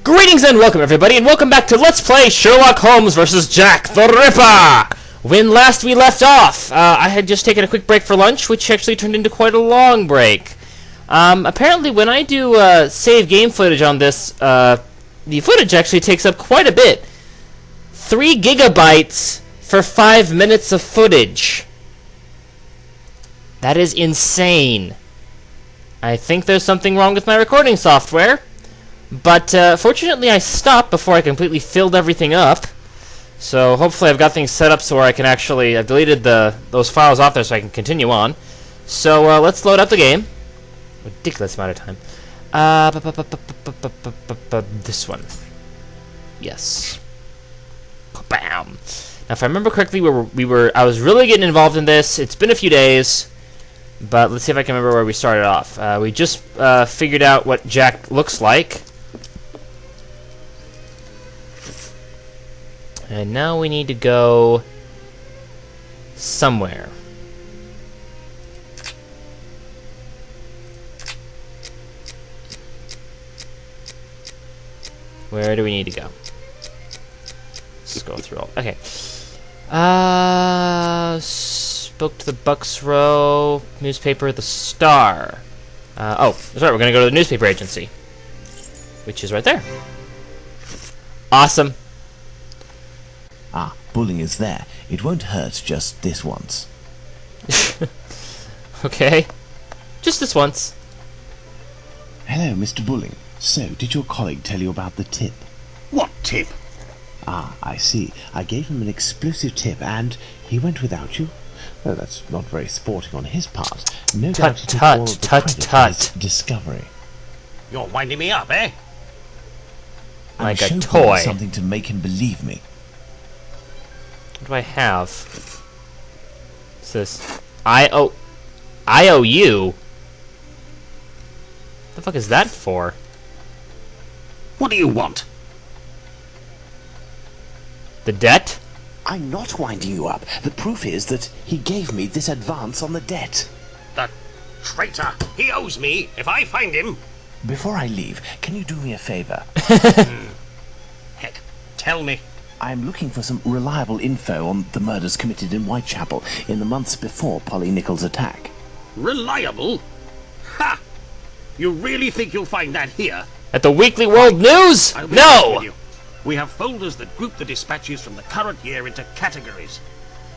Greetings and welcome everybody, and welcome back to Let's Play Sherlock Holmes vs. Jack the Ripper! When last we left off, I had just taken a quick break for lunch, which actually turned into quite a long break. Apparently when I do save game footage on this, the footage actually takes up quite a bit. 3 gigabytes for 5 minutes of footage. That is insane. I think there's something wrong with my recording software. But fortunately I stopped before I completely filled everything up. So hopefully I've got things set up so where I can actually... I've deleted those files off there so I can continue on. So let's load up the game. Ridiculous amount of time. This one. Yes. Bam. Now if I remember correctly, I was really getting involved in this. It's been a few days. But let's see if I can remember where we started off. We just figured out what Jack looks like. And now we need to go somewhere. Where do we need to go? Let's go through all. Okay. Spoke to the Bucks Row newspaper, The Star. Oh, that's right. We're gonna go to the newspaper agency, which is right there. Awesome. Ah, Bulling is there. It won't hurt just this once. Okay. Just this once. Hello, Mr. Bulling. So, did your colleague tell you about the tip? What tip? Ah, I see. I gave him an explosive tip and he went without you? Oh, that's not very sporting on his part. No doubt he took all of the credit for his discovery. You're winding me up, eh? Like I'm a sure Bulling toy. something to make him believe me. What do I have? What's this? IOU? The fuck is that for? What do you want? The debt? I'm not winding you up. The proof is that he gave me this advance on the debt. The traitor! He owes me if I find him! Before I leave, can you do me a favor? Heck, tell me. I'm looking for some reliable info on the murders committed in Whitechapel in the months before Polly Nichols' attack. Reliable? Ha! You really think you'll find that here? At the Weekly World News? I'll be honest No! with you. We have folders that group the dispatches from the current year into categories.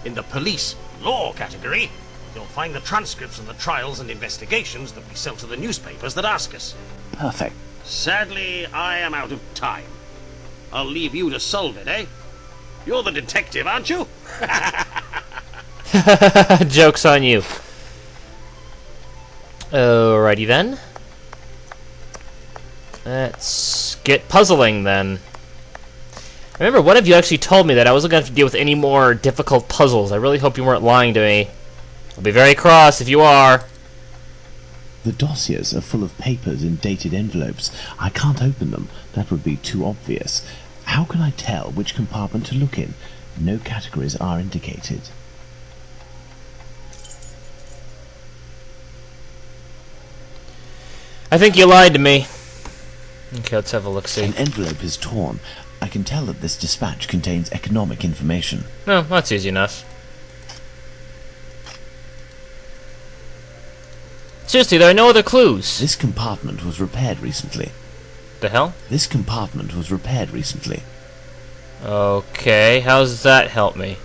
In the police law category, you'll find the transcripts of the trials and investigations that we sell to the newspapers that ask us. Perfect. Sadly, I am out of time. I'll leave you to solve it, eh? You're the detective, aren't you? Joke's on you. Alrighty then. Let's get puzzling then. Remember, one of you actually told me that I wasn't going to have to deal with any more difficult puzzles. I really hope you weren't lying to me. I'll be very cross if you are. The dossiers are full of papers in dated envelopes. I can't open them. That would be too obvious. How can I tell which compartment to look in? No categories are indicated. I think you lied to me. Okay, let's have a look-see. An envelope is torn. I can tell that this dispatch contains economic information. No, that's easy enough. Seriously, there are no other clues. This compartment was repaired recently. The hell? This compartment was repaired recently. Okay, how does that help me?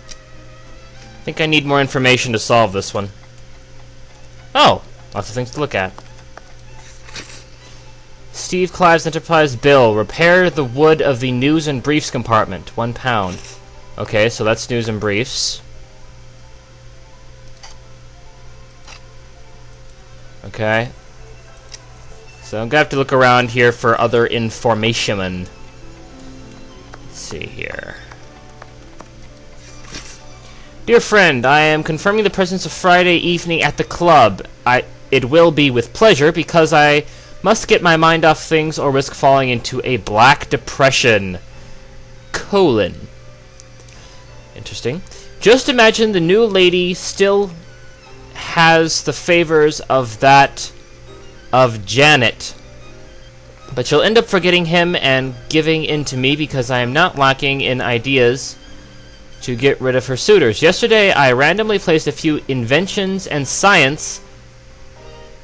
I think I need more information to solve this one. Oh, lots of things to look at. Steve Clive's Enterprise bill. Repair the wood of the news and briefs compartment. £1. Okay, so that's news and briefs. Okay. So I'm gonna have to look around here for other information. Let's see here. Dear friend, I am confirming the presence of Friday evening at the club. It will be with pleasure because I must get my mind off things or risk falling into a black depression. Interesting. Just imagine the new lady still has the favors of that of Janet. But she'll end up forgetting him and giving in to me because I am not lacking in ideas to get rid of her suitors. Yesterday, I randomly placed a few inventions and science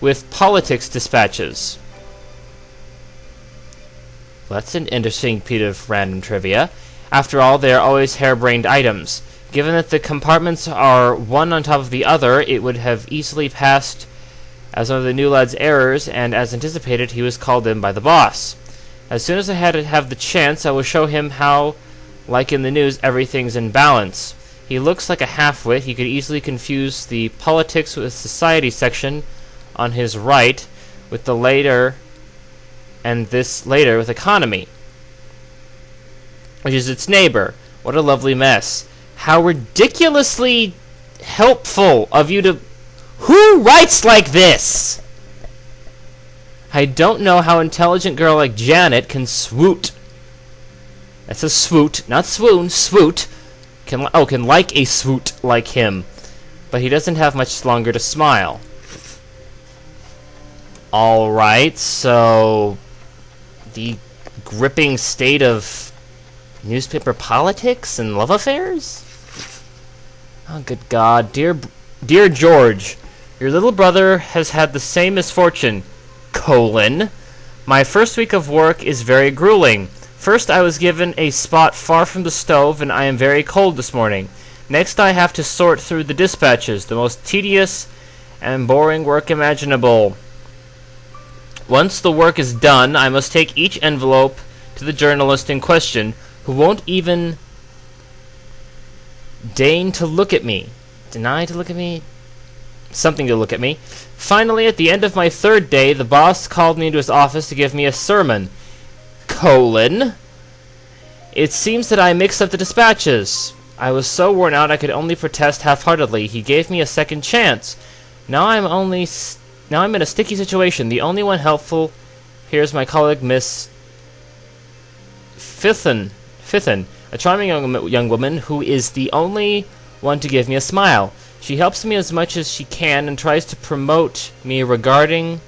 with politics dispatches. Well, that's an interesting piece of random trivia. After all, they are always harebrained items. Given that the compartments are one on top of the other, it would have easily passed as one of the new lad's errors, and as anticipated, he was called in by the boss. As soon as I had to have the chance, I will show him how, like in the news, everything's in balance. He looks like a half-wit. He could easily confuse the politics with society section on his right with the later, and this later with economy, which is its neighbor. What a lovely mess. How ridiculously helpful of you to... Who writes like this? I don't know how an intelligent girl like Janet can swoot. That's a swoot, not swoon, swoot. Can like a swoot like him. But he doesn't have much longer to smile. Alright, so... the gripping state of newspaper politics and love affairs? Oh, good God. Dear George, your little brother has had the same misfortune, colon. My first week of work is very grueling. First, I was given a spot far from the stove, and I am very cold this morning. Next, I have to sort through the dispatches, the most tedious and boring work imaginable. Once the work is done, I must take each envelope to the journalist in question, who won't even deign to look at me. Deny to look at me? Something to look at me. Finally, at the end of my third day, the boss called me into his office to give me a sermon. Colon. It seems that I mixed up the dispatches. I was so worn out I could only protest half-heartedly. He gave me a second chance. Now I'm in a sticky situation. The only one helpful here is my colleague, Miss Fithen, a charming young woman who is the only one to give me a smile. She helps me as much as she can and tries to promote me regarding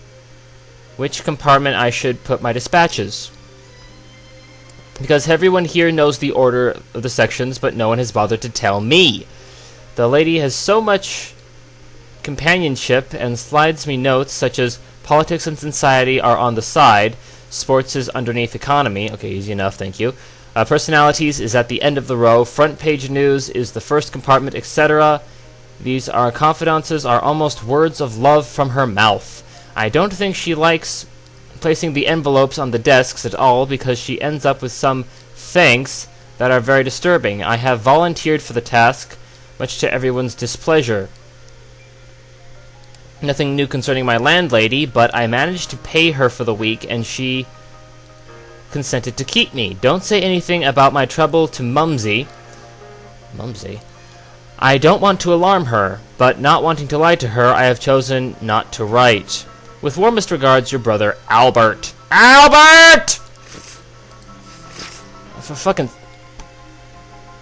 which compartment I should put my dispatches. Because everyone here knows the order of the sections, but no one has bothered to tell me. The lady has so much companionship and slides me notes such as politics and society are on the side, sports is underneath economy. Okay, easy enough, thank you. Personalities is at the end of the row. Front page news is the first compartment, etc. These are confidences, are almost words of love from her mouth. I don't think she likes placing the envelopes on the desks at all because she ends up with some thanks that are very disturbing. I have volunteered for the task, much to everyone's displeasure. Nothing new concerning my landlady, but I managed to pay her for the week and she consented to keep me. Don't say anything about my trouble to Mumsy. Mumsy? I don't want to alarm her, but not wanting to lie to her, I have chosen not to write. With warmest regards, your brother, Albert. Albert! For fucking...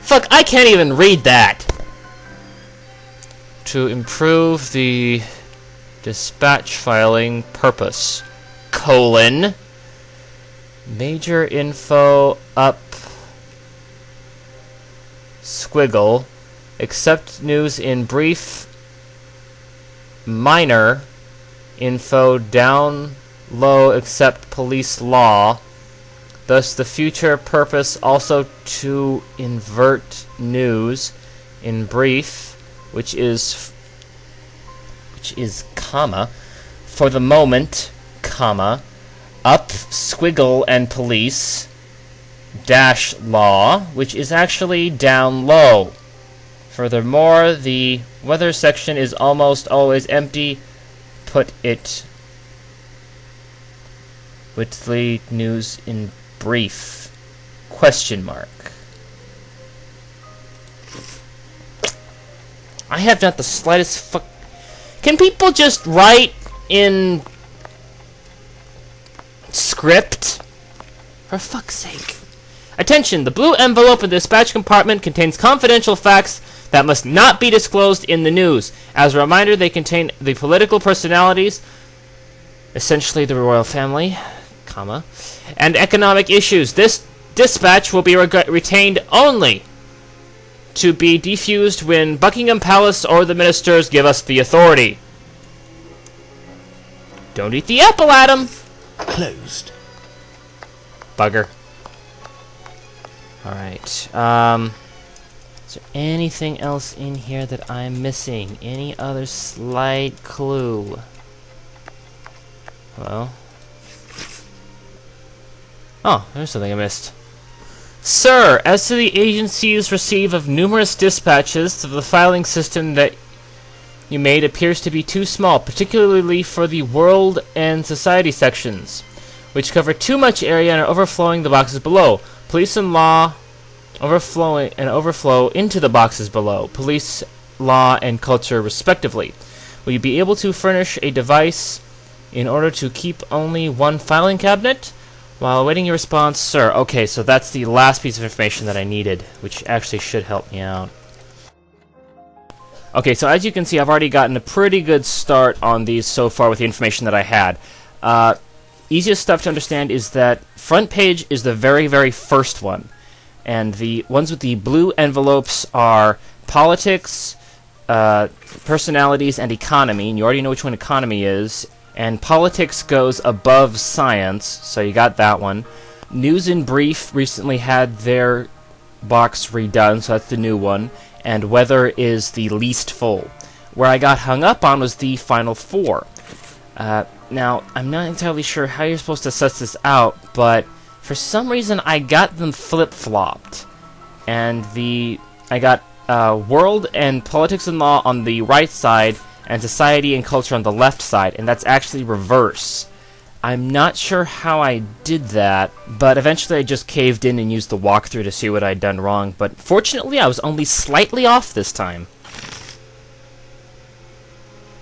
Fuck, I can't even read that! To improve the dispatch filing purpose, colon, major info up, squiggle, except news in brief, minor info down low except police law, thus the future purpose also to invert news in brief, which is comma, for the moment, comma, up, squiggle, and police, dash law, which is actually down low. Furthermore, the weather section is almost always empty. Put it with the news in brief, question mark. I have not the slightest fuck. Can people just write in script? For fuck's sake. Attention! The blue envelope in the dispatch compartment contains confidential facts that must not be disclosed in the news. As a reminder, they contain the political personalities essentially the royal family, comma, and economic issues. This dispatch will be retained only to be defused when Buckingham Palace or the ministers give us the authority. Don't eat the apple, Adam! Closed. Bugger. Alright, is there anything else in here that I'm missing? Any other slight clue? Hello? Oh, there's something I missed. Sir, as to the agency's receipt of numerous dispatches, the filing system that you made appears to be too small, particularly for the World and Society sections, which cover too much area and are overflowing the boxes below. Police and law overflow into the boxes below. Police, law, and culture, respectively. Will you be able to furnish a device in order to keep only one filing cabinet? While awaiting your response, sir. Okay, so that's the last piece of information that I needed, which actually should help me out. Okay, so as you can see, I've already gotten a pretty good start on these so far with the information that I had. Easiest stuff to understand is that front page is the very, very first one. And the ones with the blue envelopes are politics, personalities, and economy. And you already know which one economy is. And politics goes above science, so you got that one. News in Brief recently had their box redone, so that's the new one. And weather is the least full. Where I got hung up on was the final four. Now, I'm not entirely sure how you're supposed to suss this out, but for some reason I got them flip-flopped. And I got world and politics and law on the right side, and society and culture on the left side, and that's actually reverse. I'm not sure how I did that, but eventually I just caved in and used the walkthrough to see what I'd done wrong, but fortunately I was only slightly off this time.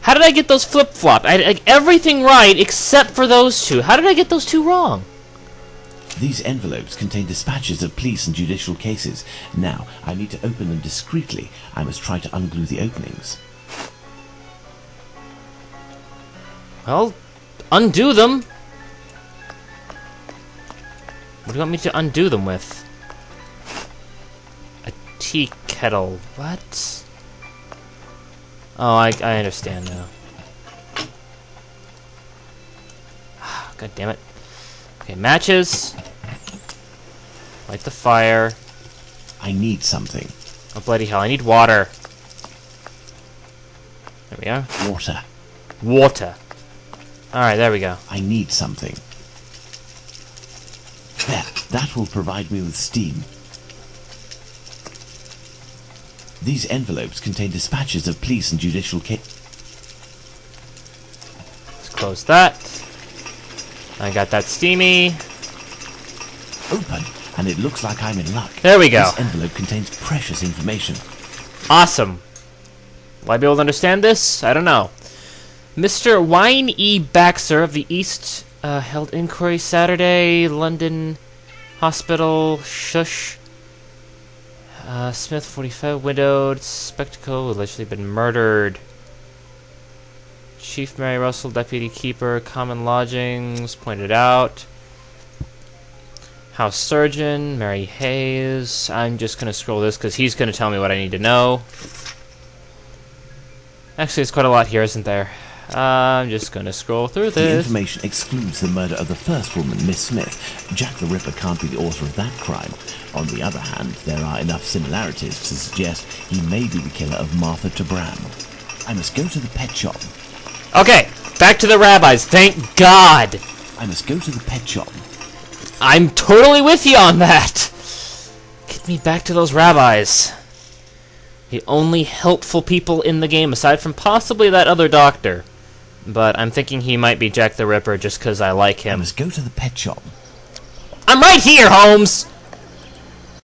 How did I get those flip-flopped? I had everything right except for those two. How did I get those two wrong? These envelopes contain dispatches of police and judicial cases. Now, I need to open them discreetly. I must try to unglue the openings. Well, undo them. What do you want me to undo them with? A tea kettle. What? Oh, I understand now. God damn it. Okay, matches. Light the fire. I need something. Oh, bloody hell, I need water. There we are. Water. Water. Alright, there we go. I need something. There, that will provide me with steam. These envelopes contain dispatches of police and judicial cases. Let's close that. I got that steamy. Open, and it looks like I'm in luck. There we go. This envelope contains precious information. Awesome. Will I be able to understand this? I don't know. Mr. Wayne E. Baxter of the East held inquiry Saturday. London Hospital. Shush. Smith, 45, widowed. Spectacle, allegedly been murdered. Chief Mary Russell, Deputy Keeper, Common Lodgings, pointed out. House Surgeon, Mary Hayes. I'm just going to scroll this because he's going to tell me what I need to know. Actually, there's quite a lot here, isn't there? I'm just going to scroll through The this. information excludes the murder of the first woman, Miss Smith. Jack the Ripper can't be the author of that crime. On the other hand, there are enough similarities to suggest he may be the killer of Martha Tabram. I must go to the pet shop. Okay, back to the rabbis. Thank God. I must go to the pet shop. I'm totally with you on that. Get me back to those rabbis. The only helpful people in the game, aside from possibly that other doctor. But I'm thinking he might be Jack the Ripper just because I like I him. must go to the pet shop. I'm right here, Holmes!